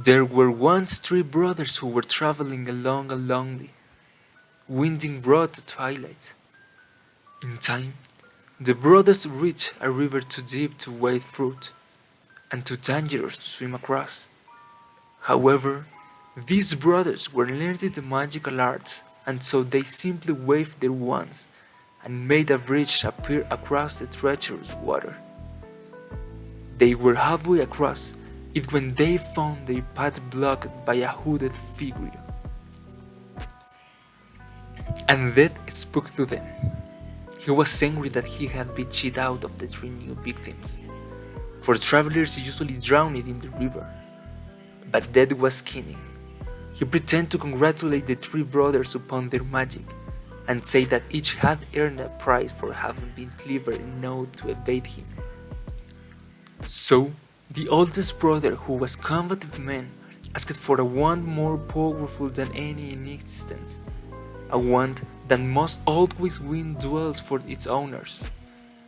There were once three brothers who were traveling along a lonely, winding road at twilight. In time, the brothers reached a river too deep to wade through and too dangerous to swim across. However, these brothers were learned the magical arts, and so they simply waved their wands and made a bridge appear across the treacherous water. They were halfway across it when they found their path blocked by a hooded figure. And death spoke to them. He was angry that he had been cheated out of the three new victims, for travelers usually drowned in the river. But death was keening. He pretended to congratulate the three brothers upon their magic, and say that each had earned a prize for having been clever enough to evade him. So, the oldest brother, who was combative man, asked for a wand more powerful than any in existence, a wand that must always win duels for its owners,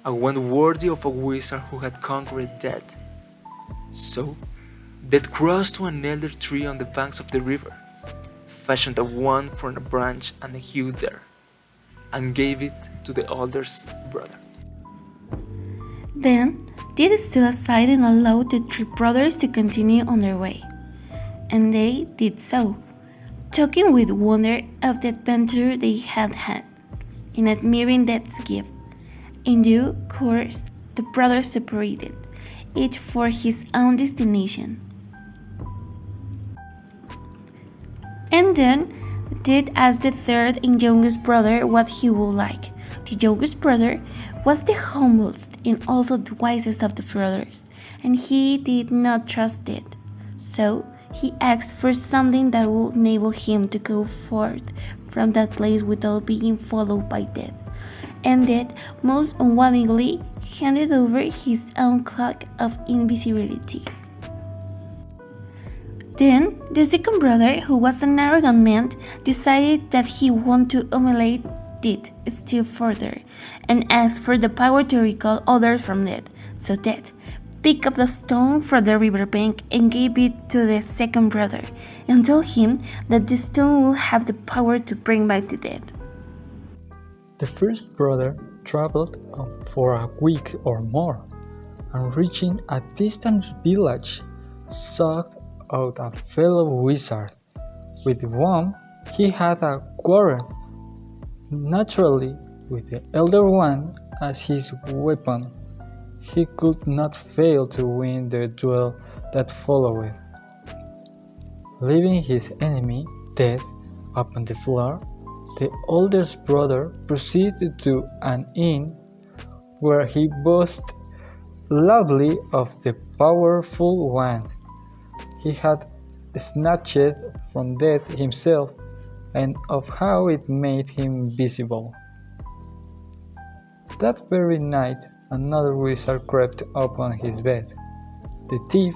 a wand worthy of a wizard who had conquered death. So, Death crossed to an elder tree on the banks of the river, fashioned a wand from a branch and a hewed there, and gave it to the oldest brother. Then, Death stood aside and allowed the three brothers to continue on their way. And they did so, talking with wonder of the adventure they had had, in admiring Death's gift. In due course, the brothers separated, each for his own destination. And then, Death asked the third and youngest brother what he would like. The youngest brother was the humblest and also the wisest of the brothers, and he did not trust Death. So, he asked for something that would enable him to go forth from that place without being followed by Death. And Death most unwillingly handed over his own cloak of invisibility. Then, the second brother, who was an arrogant man, decided that he wanted to humiliate Death still further, and asked for the power to recall others from Death. So Death picked up the stone from the riverbank and gave it to the second brother, and told him that the stone would have the power to bring back the dead. The first brother traveled on for a week or more, and reaching a distant village, sought out a fellow wizard, with whom he had a quarrel, naturally with the elder one as his weapon. He could not fail to win the duel that followed. Leaving his enemy dead upon the floor, the oldest brother proceeded to an inn where he boasted loudly of the powerful wand he had snatched from Death himself, and of how it made him visible. That very night, another wizard crept upon his bed. The thief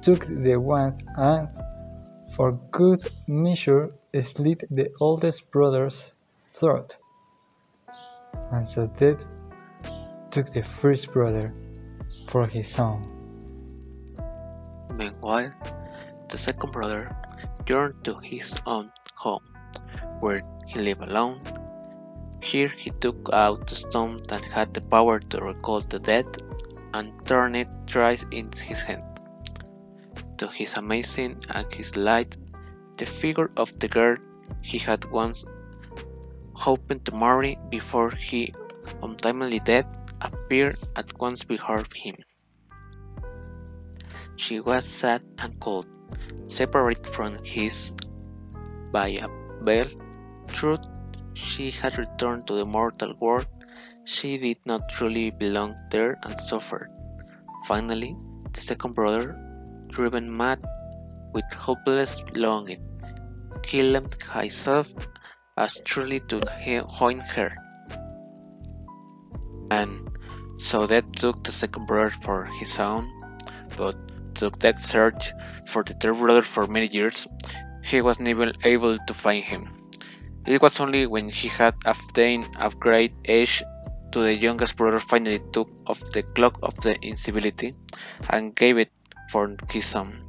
took the wand and, for good measure, slit the oldest brother's throat. And so Death took the first brother for his own. Meanwhile, the second brother returned to his own home, where he lived alone. Here he took out the stone that had the power to recall the dead and turned it thrice in his hand. To his amazement and his delight, the figure of the girl he had once hoped to marry before his untimely death appeared at once before him. She was sad and cold, separated from his by a veil. Truth, she had returned to the mortal world. She did not truly belong there and suffered. Finally, the second brother, driven mad with hopeless longing, killed himself as truly to join her. And so Death took the second brother for his own, but took that search for the third brother for many years. He was never able to find him. It was only when he had attained a great age to the youngest brother finally took off the cloak of the invisibility and gave it for his son.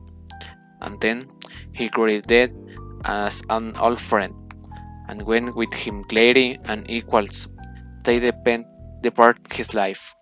and then he grew dead as an old friend, and went with him gladly and equals they depart his life.